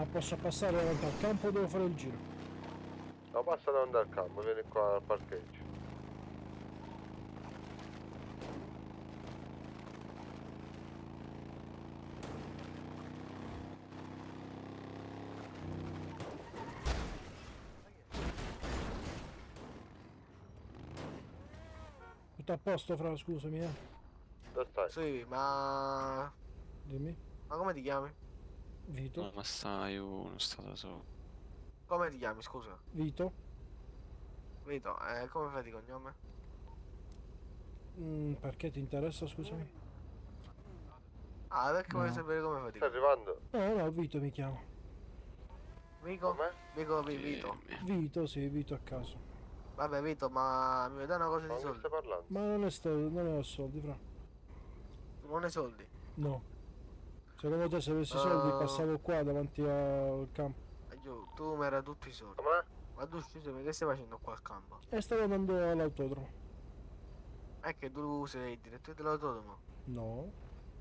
Ma posso passare davanti al campo o devo fare il giro? No, passa davanti al campo, vieni qua al parcheggio. Tutto a posto, fra, scusami, Dove stai? Sì, ma Dimmi. come ti chiami? Vito? No, ma stai uno, sta da solo. Come ti chiami, scusa? Vito? Vito, come fai di cognome? Perché ti interessa, scusami? Ah, perché voglio No. sapere come fai di Stai cognome? arrivando? No, Vito mi chiamo. Vico? Com'è? Vico, Vito. Vito, sì, Vito a caso. Vabbè, Vito, ma mi vuoi dare una cosa di Con chi soldi? stai parlando? Ma non ho soldi, fra. Tu non hai soldi? No. Secondo te se avessi soldi passavo qua davanti al campo. Tu mi era tutti i soldi. Com'è? Ma tu scusami, che stai facendo qua al campo? E stavo andando all'autodromo. È che tu sei il direttore dell'autodromo. No.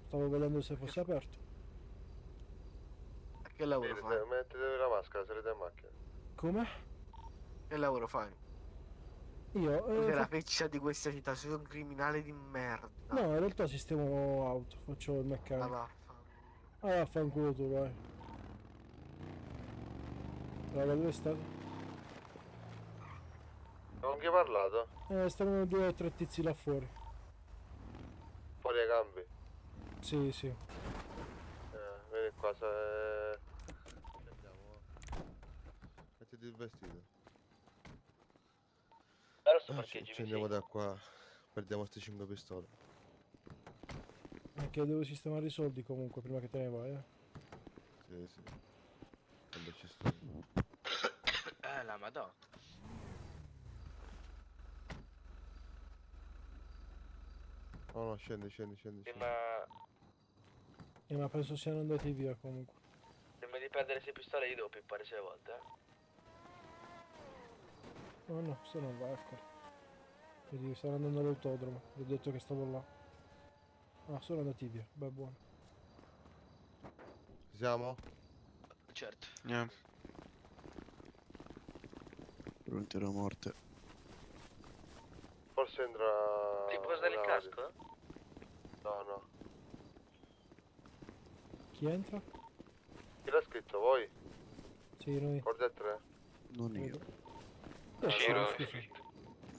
Stavo vedendo se fosse aperto. E che lavoro fai? Mettete la maschera, salite in macchina. Come? Che lavoro fai? Io? Tu sei la feccia di questa città, sei un criminale di merda. No, in realtà sistemo auto, faccio il Ah, meccanico. vaffanculo. Ah, vaffanculo tu, vai. Raga, dove state? Con chi hai parlato? Stavano 2 o 3 tizi là fuori. Fuori ai campi. Sì, sì. Vieni qua, se... Andiamo. Mettiti il vestito. Allora sto parcheggi Ci andiamo da qua. Perdiamo sti 5 pistole. Anche devo sistemare i soldi comunque prima che te ne vai, Sì, sì. Quando ci sto. la madonna. No, scendi. Prima, ma penso siano andati via comunque. prima di perdere 6 pistole io devo pippare 6 volte, No, no, se non vai ancora. Vedi, stanno andando all'autodromo. Vi ho detto che stavo là. Ah, sono andati via. Beh, buono. Ci siamo? Certo. Pronti alla morte. Forse entra... Ti puoi dare il una casco? radio. No. Chi entra? Chi l'ha scritto? Voi? Sì, noi. Corda 3? Non io. Giro. Scusa.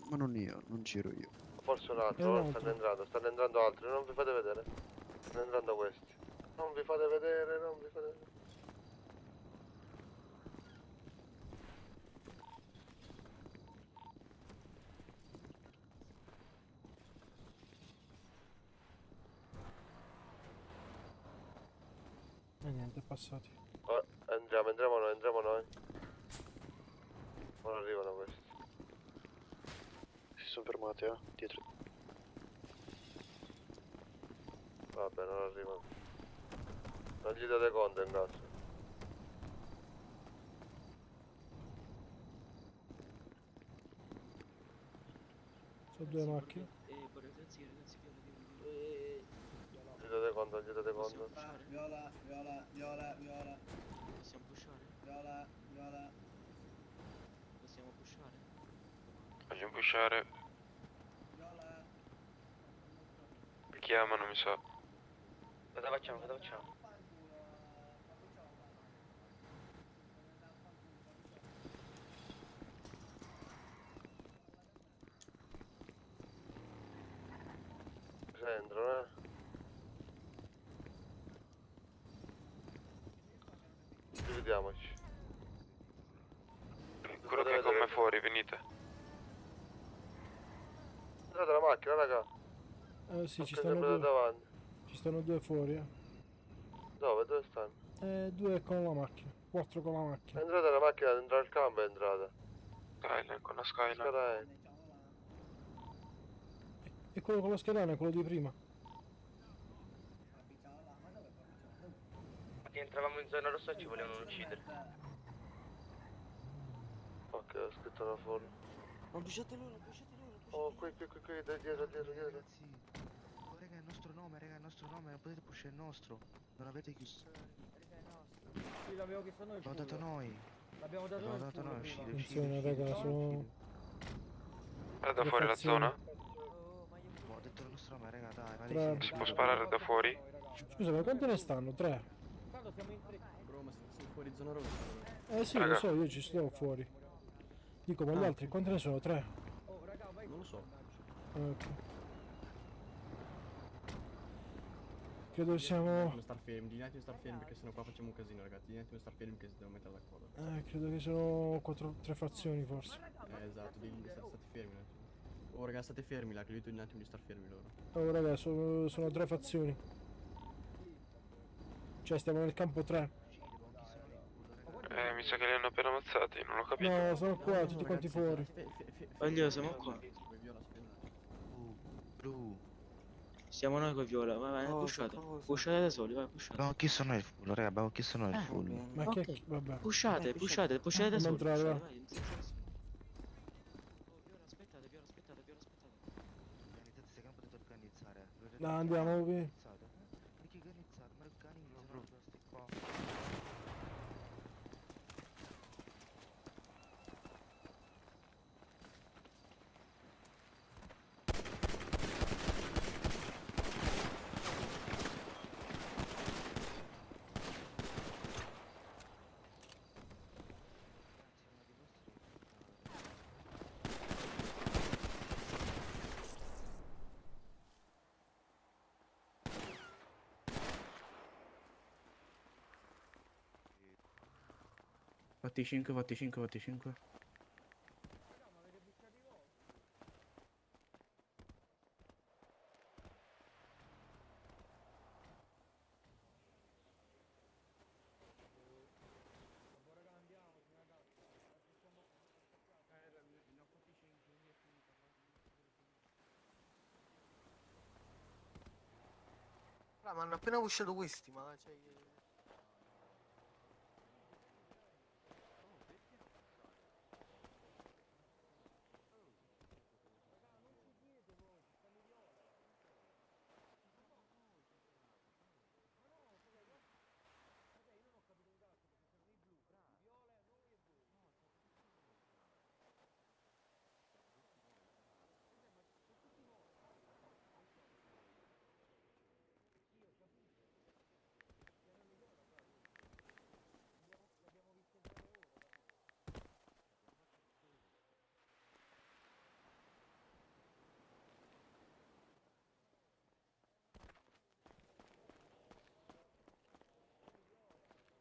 Ma non io, non giro io. Forse un È un altro, altro. stanno entrando altri, non vi fate vedere. Stanno entrando questi. Non vi fate vedere. E niente, passati. Oh, entriamo noi. Ora arrivano questi. Si sono fermati, dietro. Vabbè, non arrivano. Non gli date conto in caso. Sono 2 macchine. Gli date conto. Viola. Possiamo pushare? Viola. Possiamo pushare? Voglio pushare. Viola. Mi chiamano, mi sa. Cosa facciamo? Se entrano, Dividiamoci. Quello che è con me fuori, venite. Entrate la macchina, raga. Sì, ci Ok, stanno sempre da 2. davanti. Ci stanno 2 fuori, Dove stanno? 2 con la macchina. 4 con la macchina. Entrate la macchina dentro al campo, entrate. Skyline, con la Skyline. Skyline. E quello con la schedana è quello di prima. Ma che entravamo in zona rossa e ci volevano uccidere. Ok, ho scritto la foto. Ma bruciate loro. Oh, qui, dietro. Ragazzi, oh, raga, è il nostro nome, non potete pushare il nostro. Non avete chiuso. Sì, l'abbiamo chiesto noi. L'ho dato noi. L'abbiamo dato L'ho noi. dato noi, prima. Attenzione, raga, sono... Guarda da Tre fuori la fazioni. zona. Oh, ma io Ho detto il nostro nome, raga, dai, ma Tre. dai, Si può sparare da fuori? Scusa, ma quante ne stanno? 3? Tanto siamo in tre. Bro, ma sei fuori zona rossa. Sì, Raga. lo so, io ci sto fuori. Dico, ma gli altri quante ne sono? 3? Oh, raga, vai. Non lo so. Ok. Credo siamo... Star fermi, di un attimo star fermi perché sennò qua facciamo un casino, ragazzi. Di un attimo star fermi che si devono mettere d'accordo. credo che sono 3 fazioni forse. Esatto, state fermi un attimo. Oh raga, state fermi là, che lui un attimo di star fermi loro. Oh raga, sono 3 fazioni. Cioè stiamo nel campo 3. Mi sa che li hanno appena ammazzati, non l'ho capito. No, sono qua, tutti quanti fuori. Voglio, siamo qua. Blu. Siamo noi con Viola, vai, pushate. Pushate da soli, vai, pushate. Abbiamo chiesto noi il full, raga, abbiamo chiesto noi il full. Ma Ok. che... vabbè. Pushate da soli. Come Pushate, entrare, va? vai, Oh, Viola, aspettate. Organizzate, se che non potete organizzare. No, andiamo, vi. Organizzate. Ma che organizzate? Ma organizzano questi qua. Fatti 5, fatti 5, fatti 5. Ah, ma hanno appena pushato questi, ma cioè...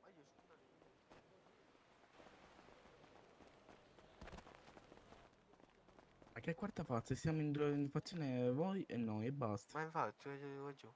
Ma io scusate. Ma che quarta fase? Siamo in fazione voi e noi e basta. Ma infatti, io giù.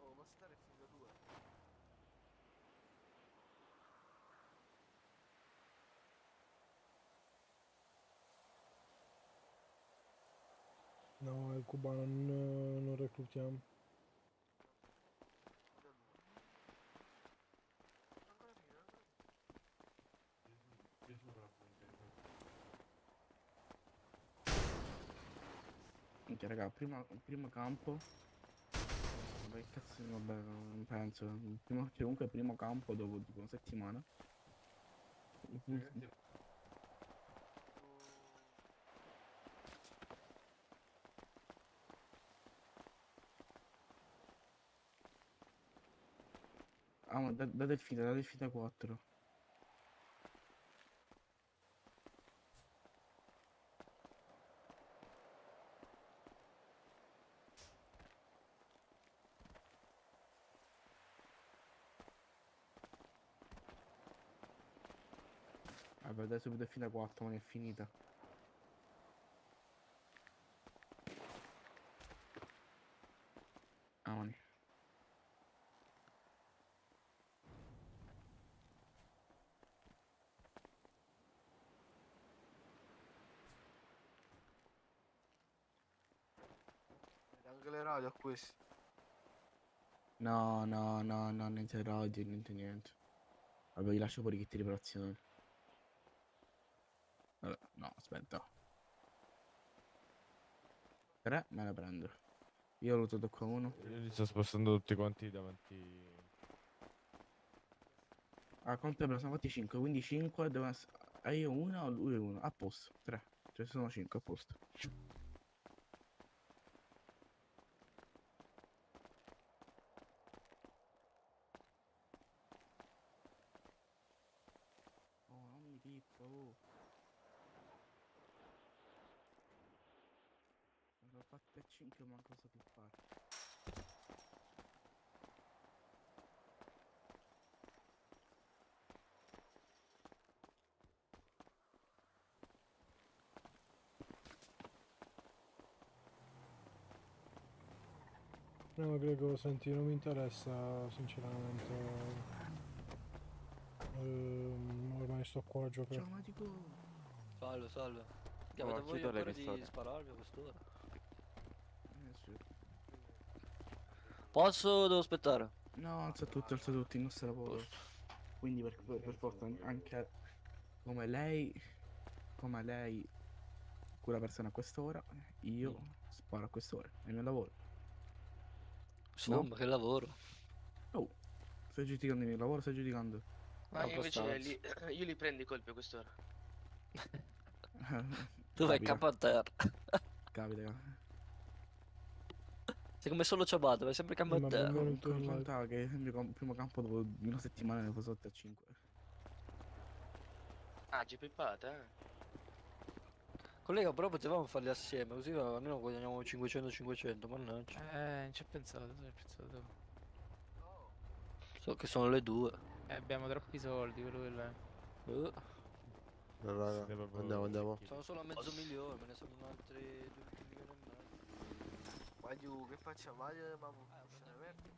Oh, ma stare figlio tua. No, il cubano non reclutiamo. Minchia, raga, primo campo. Vabbè, cazzo, vabbè, non penso. Cioè, comunque primo campo dopo tipo una settimana. Ah, ma da Delfina 4. Vabbè, dai subito Delfina 4, ma ne è finita. Ah, ma ne- Anche le radio a questi. No, niente radio, niente. Vabbè, vi lascio fuori kit di riparazione. Vabbè, no, aspetta. 3 me ne prendo. Io lo tocco uno. Io li sto spostando tutti quanti davanti. Ah, conto sono fatti 5, quindi 5 devono essere... io una o lui uno? A posto, 3. Cioè sono 5, a posto. Oh, non mi pippa, oh. Ne ho fatte 5, ma cosa più fare? No, Greco, senti, non mi interessa sinceramente. Ormai sto qua a giocare. Ciao, Matico. Salve. Che Oh, avete voglia chiudere ancora che di storia. spararmi a quest'ora? Sì. Posso o devo aspettare? No, alza tutti, il nostro lavoro. Posto. Quindi per forza anche come lei, quella persona a quest'ora, io sparo a quest'ora, è il mio lavoro. Insomma, che lavoro. Oh, stai giudicando il mio lavoro, stai giudicando. Ma invece io li prendo i colpi a quest'ora. Tu vai Capita, capo a terra. capita. Sei come solo ciabato, vai sempre capo a Ma terra. benvenuto in live. Contava che il mio primo campo dopo una settimana ne fa sotto a 5. Ah, c'è pippata, eh. Collega, però potevamo farli assieme, così almeno guadagniamo 500, mannaggia. Non ci ho pensato, So che sono le 2. Abbiamo troppi soldi, quello che è. Raga, Siete proprio andiamo. secchi. Sono solo a mezzo milione, me ne sono altri 2 milioni e mezzo. Vai giù, che facciamo? Vai, ma uscire verde.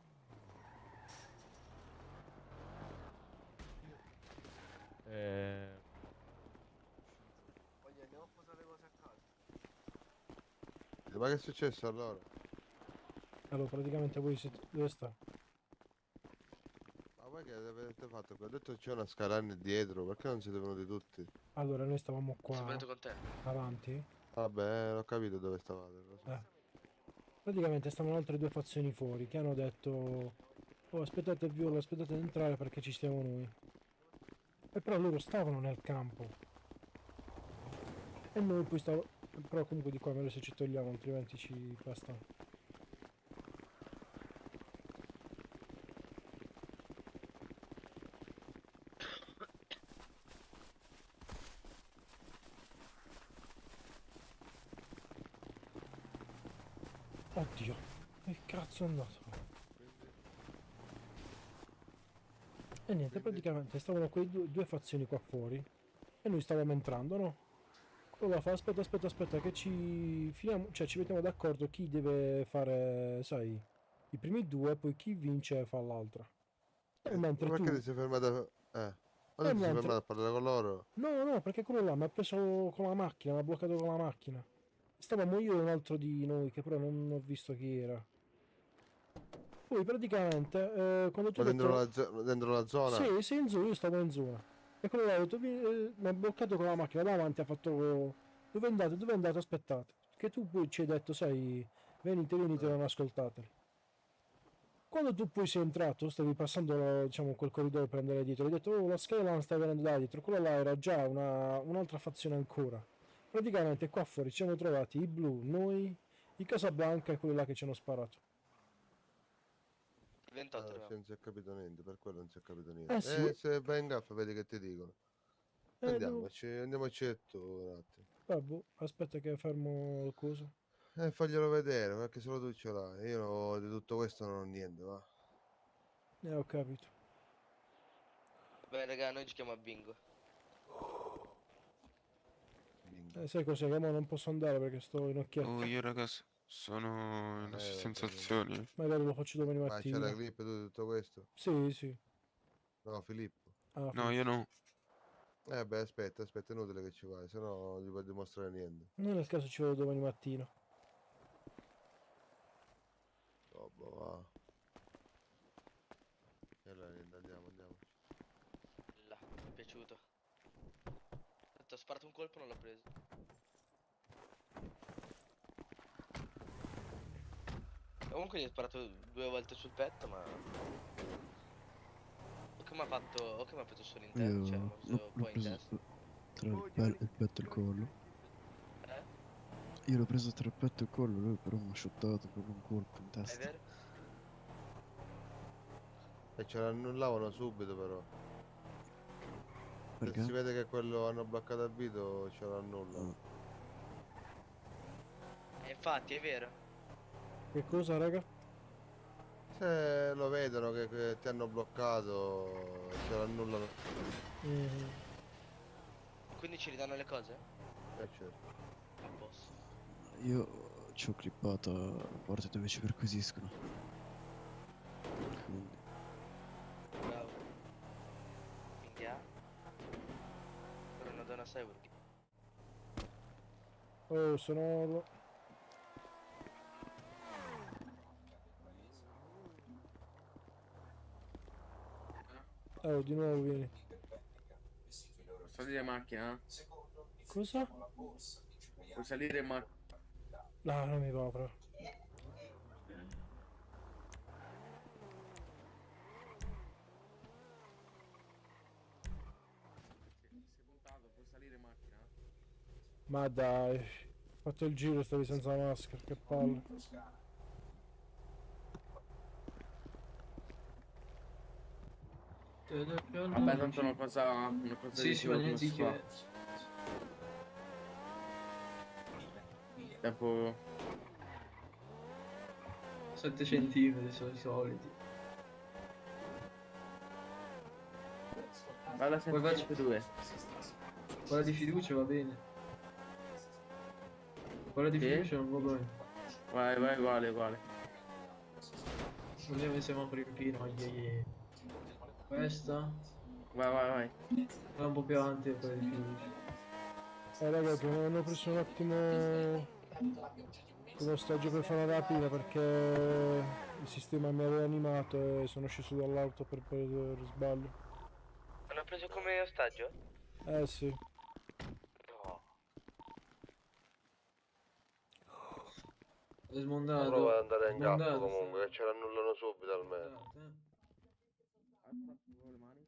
Voglio andiamo a posare le cose a casa. Ma che è successo allora? Allora, praticamente voi siete... Dove sta? Ma voi che avete fatto? Ho detto c'è una scalana dietro, perché non siete venuti tutti? Allora, noi stavamo Sono qua, venuto con te. avanti. Vabbè, ho capito dove stavate. lo so. Praticamente stavano altre due fazioni fuori che hanno detto: oh, aspettate il viola, aspettate ad entrare perché ci stiamo noi. E però loro stavano nel campo. E noi poi stavamo... Però comunque di qua meglio se ci togliamo, altrimenti ci basta. Oddio, che cazzo è andato? E niente, praticamente stavano quei due fazioni qua fuori e noi stavamo entrando, no? Quello là fa aspetta che ci finiamo, cioè ci mettiamo d'accordo chi deve fare, sai, i primi due, poi chi vince fa l'altra. E mentre Ma tu... perché ti sei fermato? Ma tu ti sei mentre- fermato a parlare con loro? No, perché quello là mi ha preso con la macchina, mi ha bloccato con la macchina. Stavamo io e un altro di noi, che però non ho visto chi era. Poi praticamente, quando tu Ma hai detto... dentro la zona? Sì, in zona, io stavo in zona. E quello là ha detto, mi ha bloccato con la macchina davanti, ha fatto... Dove andate? Aspettate. Che tu poi ci hai detto, sai, venite, non ascoltateli. Quando tu poi sei entrato, stavi passando, diciamo, quel corridoio per andare dietro, hai detto, oh, la Skyline sta venendo da dietro, quella là era già un'altra fazione ancora. Praticamente qua fuori ci siamo trovati i blu, noi, i Casablanca e quelli là che ci hanno sparato. 28 non si è capito niente, per quello non si è capito niente. Eh sì. Se vai in gaffa vedi che ti dicono. Devo- Andiamoci tu un attimo. Vabbè, aspetta che fermo il coso. Faglielo vedere, perché solo tu ce l'hai. Io di tutto questo non ho niente, va. Ho capito. Beh, raga, noi giochiamo a bingo. Sai cos'è? Che mo non posso andare perché sto in occhietto. Oh, io ragazzi, sono in sensazioni. Magari lo faccio domani Ma mattina. c'è la clip di tutto questo? Sì, sì. No, Filippo. Ah, No, io no. Beh, aspetta, è inutile che ci vai, se no non gli puoi dimostrare niente. Noi nel caso ci vedo domani mattina. Roba, va. E allora niente, andiamo. Là, mi è piaciuto. Ho sparato un colpo e non l'ho preso. Comunque gli ho sparato 2 volte sul petto, ma... O che mi ha preso solo in testa, cioè mi ha preso poi in testa. Tra il petto e il collo. Eh? Io l'ho preso tra il petto e il collo, lui però mi ha shottato proprio un colpo in È testa. vero? E ce l'annullavano subito però. Perché? Se si vede che quello hanno bloccato il video, ce l'annullano. Infatti, è vero. Che cosa, raga? Se lo vedono che ti hanno bloccato, ce l'annullano. Mhm. Quindi ci ridanno le cose? Certo. A posto. Io ci ho clippato la parte dove ci perquisiscono. Quindi... Bravo. Minchia. Per una donna cyborg. Oh, sono... Oh, di nuovo vieni. Salire in macchina? Cosa? Puoi salire in macchina? No, non mi va proprio. Sei puntato, puoi salire in macchina? Ma dai, ho fatto il giro e stavi senza maschera, che palle. Vabbè, tanto una cosa Sì, sì, ma niente di che. Tempo... 7 centimetri sono i soliti. Vado a Poi faccio 702. quella di fiducia va bene. Quella di Sì? fiducia non va bene. Vai, uguale. Vediamo se apre il pino. Questa Vai. è un po' più avanti da quella di fiducia. Raga, che mi hanno preso un attimo uno stagio per fare una rapida perché il sistema mi aveva animato e sono sceso dall'auto per sbaglio. Hanno preso come ostaggio? Eh sì. No. È smontato. Prova ad andare in gaffa Smontato, comunque, che ce l'annullano subito almeno. Le mani.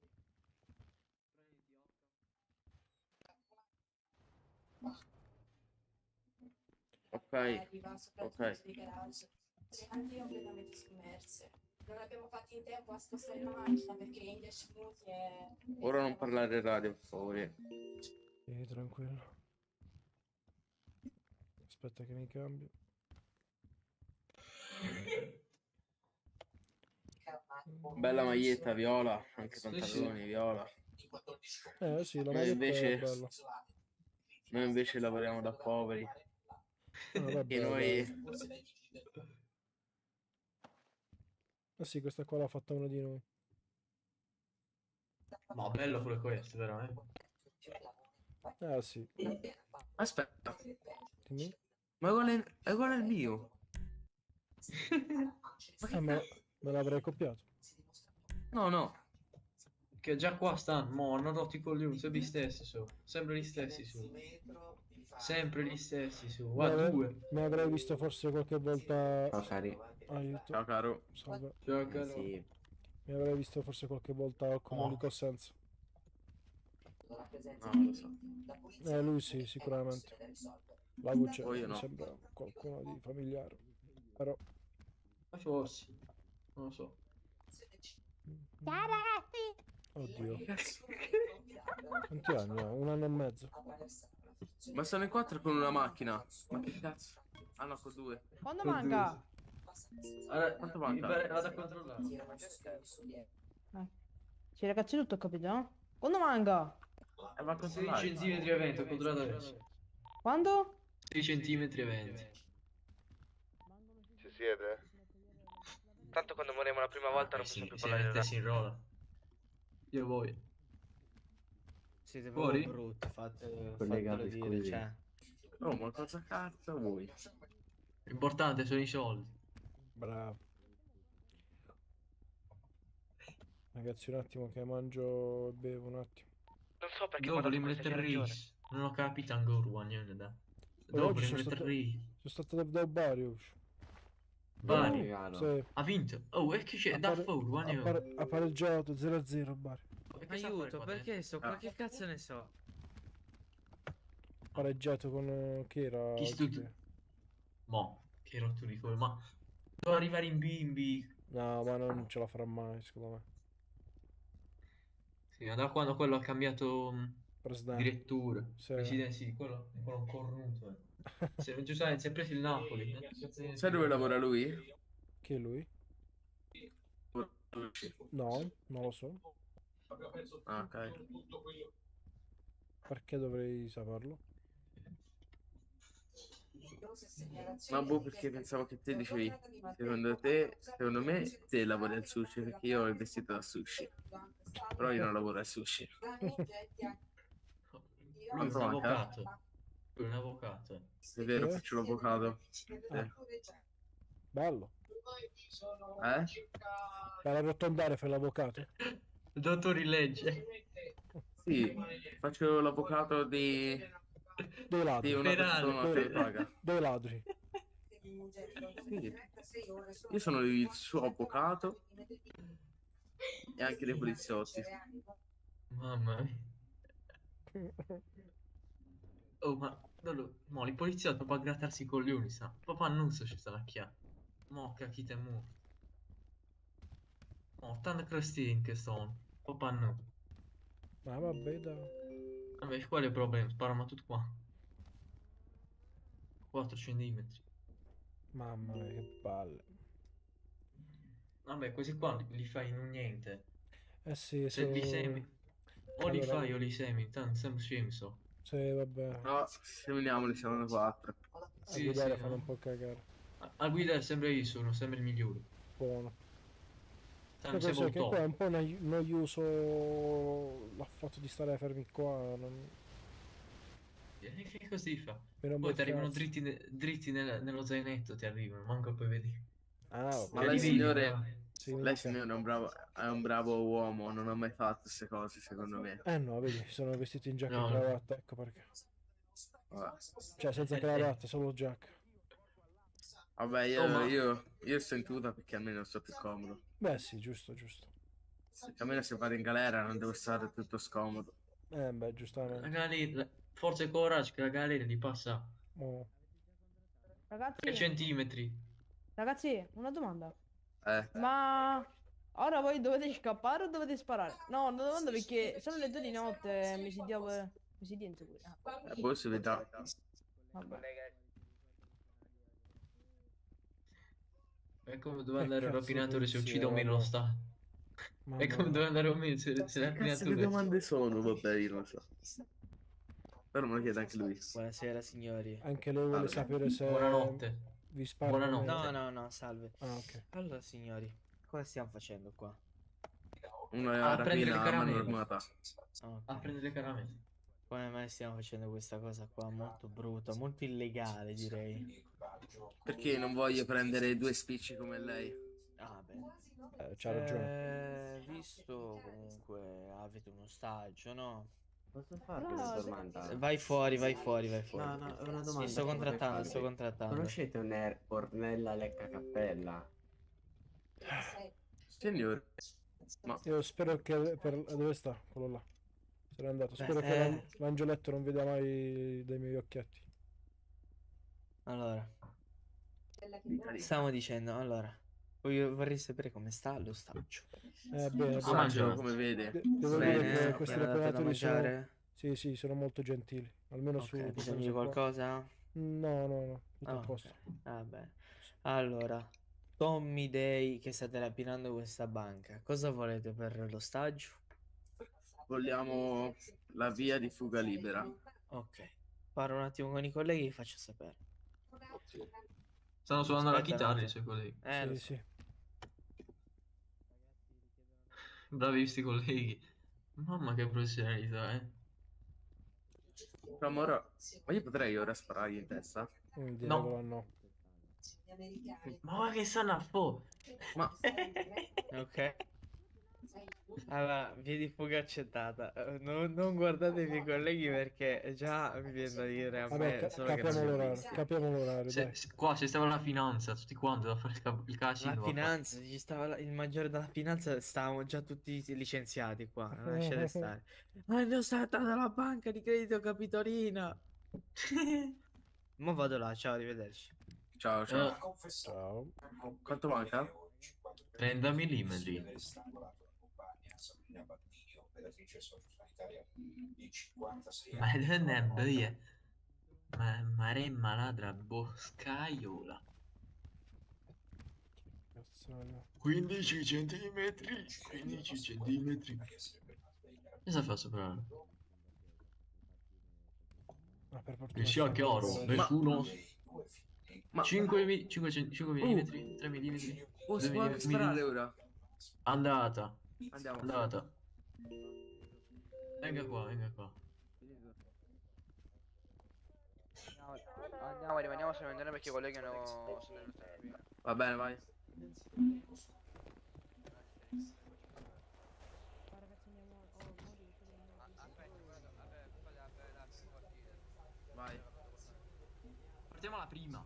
Ok. Anche io completamente sommerse. Non abbiamo fatto in tempo a spostare la macchina perché in 10 minuti è... Ora non parlare in radio, per favore. Sì, tranquillo. Aspetta che mi cambio. Bella maglietta viola, anche pantaloni viola. Sì, la Noi maglietta invece, è bella. noi invece lavoriamo da poveri. Ah, vabbè, E noi... Ah sì, questa qua l'ha fatta uno di noi. Ma bello pure questo, veramente. Ah sì. Aspetta, Dimmi. ma è uguale al mio. Me l'avrei copiato. No. Che già qua stanno, hanno rotto i coglioni, sono gli stessi su. Sempre gli stessi su. Sempre gli stessi su. Guarda, due. Mi avrei visto forse qualche volta. No, cari. Aiuto. Ciao caro. Salve. Ciao, caro. Sì. Mi avrei visto forse qualche volta come unico senso. No, lo so. Lui sì, sicuramente. La voce Poi io mi no. sembra qualcuno di familiare. Però. Ma forse. Non lo so. Ciao ragazzi! Oddio. Quanti anni ha? 1 anno e mezzo. Ma sono in 4 con una macchina. Ma che cazzo? Ah no, con 2. Quando Con manca? Allora, Quanto mi manca? pare vado a controllare. Sì, ragazzi, tutto ho capito, no? Quando manca? Va a 6 controllare. centimetri e 20, ho controllato adesso. Quando? 6 centimetri e 20. Ci siete? Tanto quando moriamo la prima volta non possiamo più Se parlare mettessi in rola. Io voi. Siete Fuori? proprio brutti, fatelo Collegati, dire, scusi. cioè. Oh, ma cosa cazzo vuoi? L'importante sono i soldi. Bravo. Ragazzi, un attimo che mangio e bevo un attimo. Non so perché Dopo vado li con questa c'è ragione. metterei. Non ho capito ancora, niente da. Poi Dopo oggi li sono stato metterei. da Bari. Bari. Regalo. Sì. Ha vinto. Oh, e che c'è? Da fuori, Ha pareggiato 0-0 Bari. Aiuto, perché sto qua? Che cazzo ne so? Pareggiato con chi era? Chi oggi stu... che- Mo, che rotto di cuore, ma devo arrivare in bimbi. No, ma non ce la farà mai, secondo me. Sì, ma da quando quello ha cambiato Presidente. direttura. Sì. Presidente, sì, quello cornuto. Giustamente, si è preso il Napoli. Sai dove lavora lui? Chi è lui? No, non lo so. Ah, ok. Perché dovrei saperlo? Ma boh, perché pensavo che te dicevi. Secondo me, te lavori al sushi perché io ho il vestito da sushi. Però io non lavoro al sushi. Lui è un Quanto manca? avvocato. Lui è un avvocato. È vero, Sì. faccio l'avvocato. Bello. Eh? Per arrotondare fai l'avvocato? Dottor in legge. Sì, faccio l'avvocato di Dei una Penale. persona che paga. Dei ladri. Sì. Io sono il suo avvocato e anche dei poliziotti. Mamma mia. Oh, ma mo, i poliziotti proprio a grattarsi i coglioni, sa. Proprio annuso ci sta la chiave. Mo, cacchite mu. Mo, tanto crostini che sono. Proprio annuso. Ma vabbè, dai. Vabbè, qual è il problema? Spariamo tutto qua. 4 centimetri. Mamma mia, che palle. Vabbè, questi qua li fai in un niente. Eh sì, Se li semi. O li Allora- fai o li semi, tanto siamo scemi so. Sì, vabbè. No, seminiamoli, siamo 4. A Sì, guidare sì, fanno no. un po' cagare. A guidare sempre io sono sempre il migliore. Buono. Tanto La siamo cosa è il che qua è top. un po' noioso il fatto di stare fermi qua. Che cosa ti fa? Mi rompe Poi il ti arrivano cazzo. dritti nello zainetto, ti arrivano, manco poi vedi. Ah, Ma Li lei, vedi, signore, dai. sì, lei, mica. signore, è un bravo uomo, non ha mai fatto queste cose, secondo me. No, vedi, sono vestiti in giacca No, e no. cravatta, ecco perché. Vabbè, Cioè, senza cravatta, solo giacca. Vabbè, Oh, ma- io sto in tuta perché almeno sto più comodo. Beh, sì, giusto, giusto. Perché almeno se vado in galera non devo stare tutto scomodo. Beh, La giustamente. galera, forza e coraggio che la galera ti passa Oh. 3 Ragazzi, centimetri. ragazzi, una domanda. Eh, Ma ora voi dovete scappare o dovete sparare? No, una domanda perché sono le 2 di notte e mi si dia insicuro. poi si vedrà. Vabbè. È come dove Che andare al cazzo rapinatore se polizia, uccide o meno lo vabbè. Stato. Mamma È come mia. dove andare o meno se Che cazzo di rapinatore. domande sono? Vabbè, io non lo so. Però me lo chiede anche lui. Buonasera signori. Anche lei vuole Allora, sapere se Buonanotte. vi sparano. Buonanotte. No, no, no, salve. Ah, ok. Allora signori, cosa stiamo facendo qua? Una A prendere rapina le a mano caramelle. armata. Ah, ok. A prendere le caramelle. Come mai stiamo facendo questa cosa qua? Molto brutta, molto illegale direi. Perché non voglio prendere 2 spicci come lei? Ah, bene. C'ha ragione. Visto comunque avete uno stagio, no? Posso farvi No, una sì. domanda? Vai fuori, vai fuori, vai fuori. No, no, è una Mi domanda. sto che vorrei contrattando, farvi. sto contrattando. Conoscete Ornella Lecca Cappella? Signore, ma Io spero che dove sta quello là? Se n'è andato. Spero che Eh. l'angioletto non veda mai dai miei occhietti. Allora, dica, dica. stavo dicendo, allora, vorrei sapere come sta l'ostaggio. Bene, Ha bene. mangiato come vede. Devo dire Bene, che vi questi hanno dato da rapinatori sono... mangiare? Sì, sì, sono molto gentili. Almeno su Ok, questa bisogno di cosa qua. qualcosa? No, no, no, tutto a Ah, ok, posto. va bene. Allora, Tommy Day che state rapinando questa banca, cosa volete per l'ostaggio? Vogliamo la via di fuga libera. Ok, parlo un attimo con i colleghi e vi faccio sapere. Stanno suonando la Aspetta un chitarra i attimo. suoi colleghi. Lo Sì, so. sì. Bravi sti colleghi. Mamma che professionalità, eh. Però ora... Ma io potrei ora sparargli in testa? Direi No. no. Ma guarda che stanno a fo'. Ma... Ok. Allora, via di fuga accettata. Non guardate i miei colleghi perché già mi viene da dire a Vabbè, me solo che non capiamo li ho l'orario. visti. Capiamo l'orario, dai. Qua ci stava la finanza, tutti quanti da fare il La casino. finanza, ci stava il maggiore della finanza, stavamo già tutti licenziati qua, non lasciate stare. Ma ne ho saltata la banca di credito Capitolina. Ma vado là, ciao, arrivederci. Ciao, ciao. Ciao. Quanto manca? 30 mm. Ma non è boia. Ma re maladra boscaiola. 15 centimetri. 15 centimetri. Cosa fa sopra? Ah, per fortuna Che sia sta chiaro, ancora. nessuno. Ma... 5 mm, 5 mm, 3 mm. si può anche sparare ora. Andata. Andiamo. Andata. Venga qua, venga qua. Andiamo, rimaniamo sulle vendere perché i colleghi sono venuti qui. Va bene, vai. Vai. Partiamo la prima.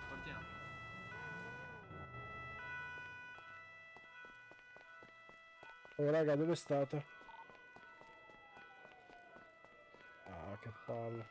Partiamo. Oh raga, dove state? Ah, che palle.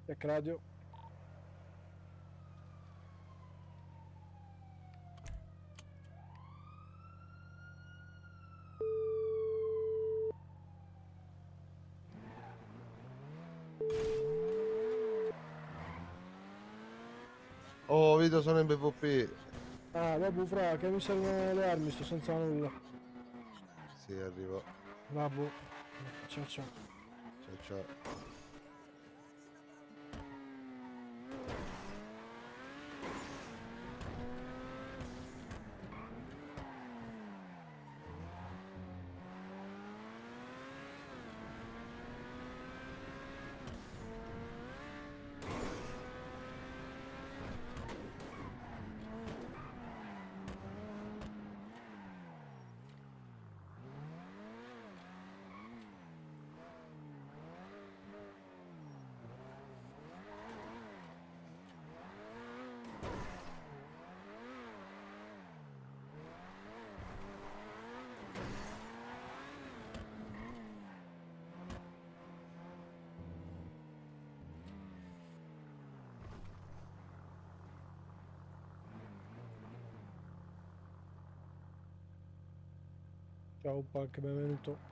Tech Radio. Oh, Vito, sono in PvP. Ah, vabbè, fra, che mi servono le armi, sto senza nulla. Sì, arrivo. Vabbè. Ciao ciao. Ciao ciao. Ciao Punk, benvenuto.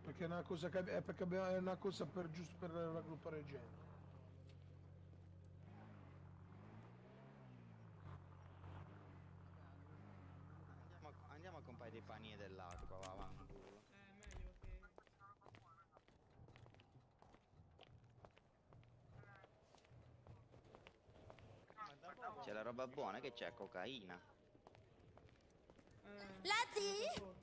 Perché è una cosa che è perché è una cosa per giusto per raggruppare gente. Andiamo a comprare dei panini dell'acqua, va avanti. C'è la roba buona, che c'è? Cocaina. Lazzi?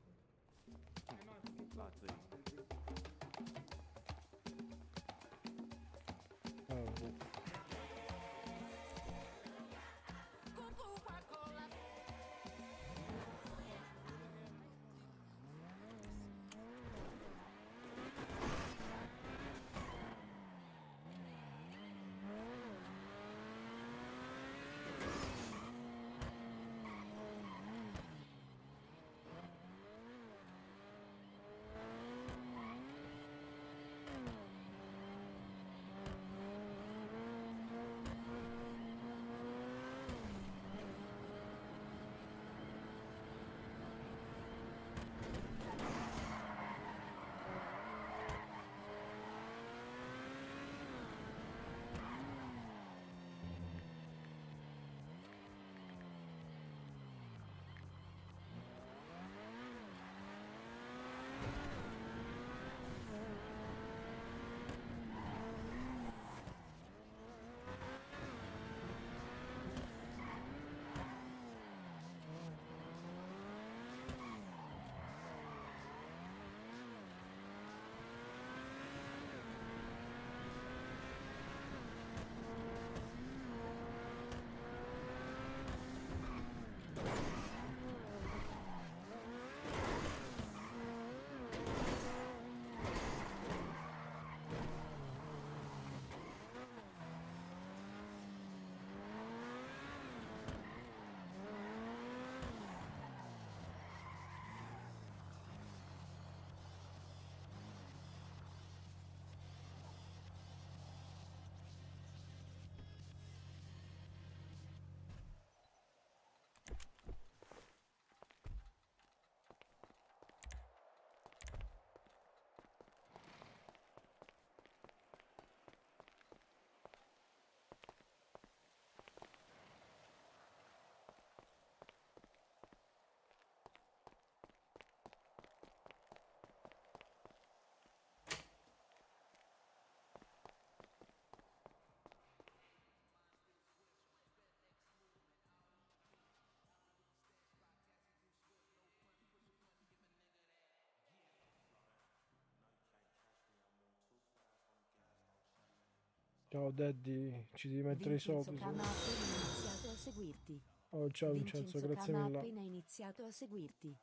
Ciao Daddy, ci devi mettere i soldi su. Kama appena iniziato a seguirti. Oh, ciao Vincenzo, grazie Kama mille. appena iniziato a seguirti.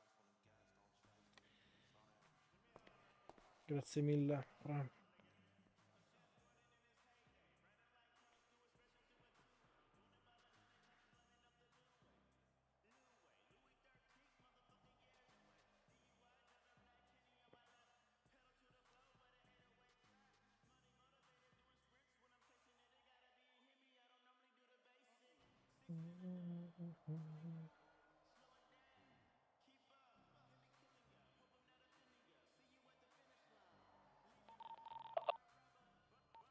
Grazie mille.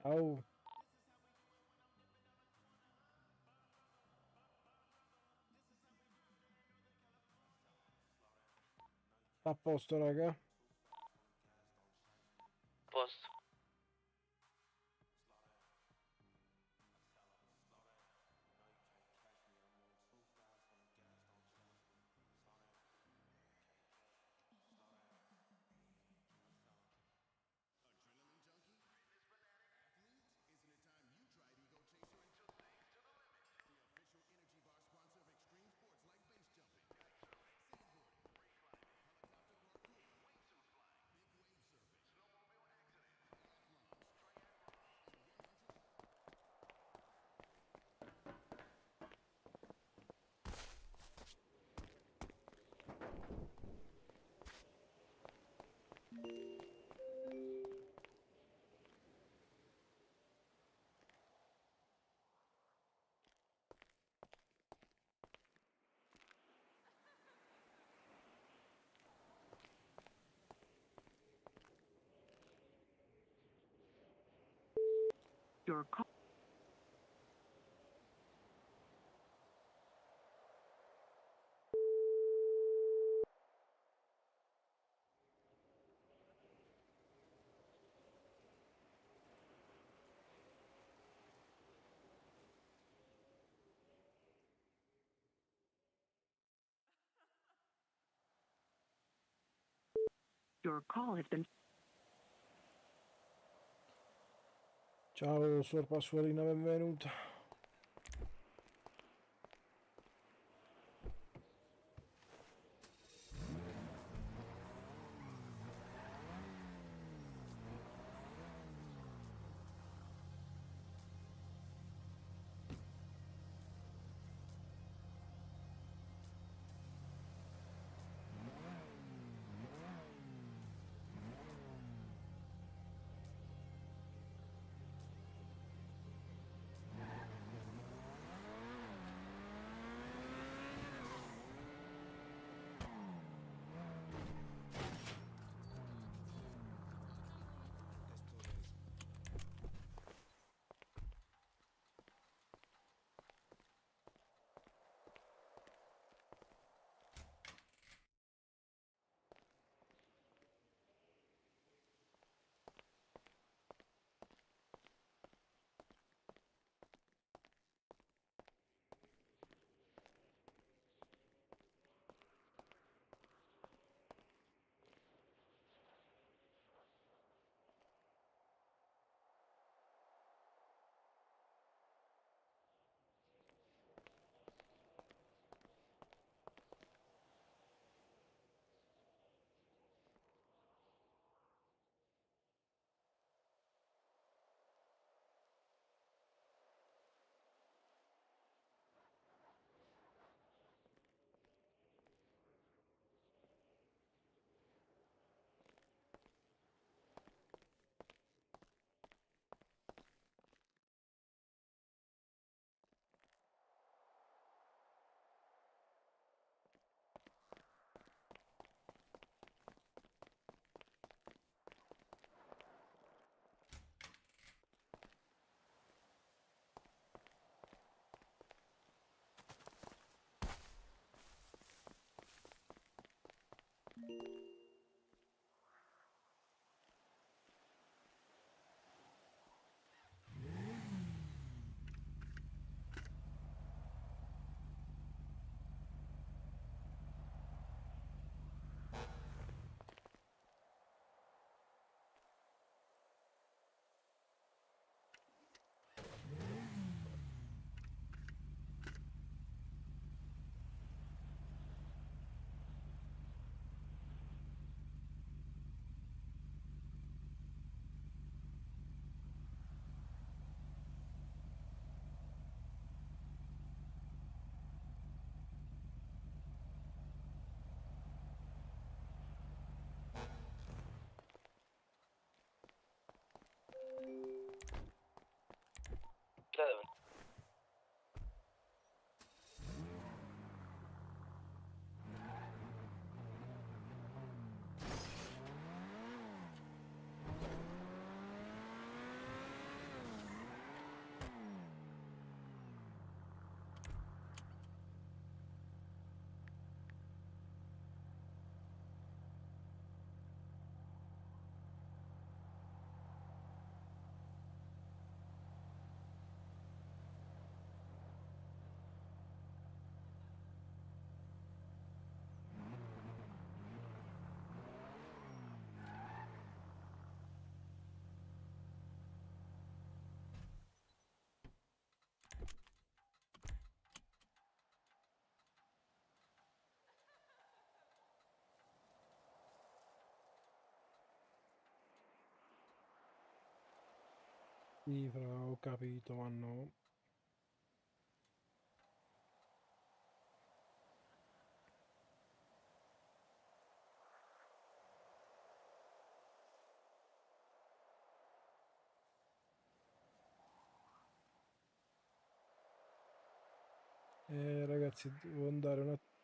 Oh. A posto, raga. Posto. Your call. Your call has been. Ciao, suor Pasqualina, benvenuta. Sì, fra, ho capito, ma no. Ragazzi, devo andare un attimo.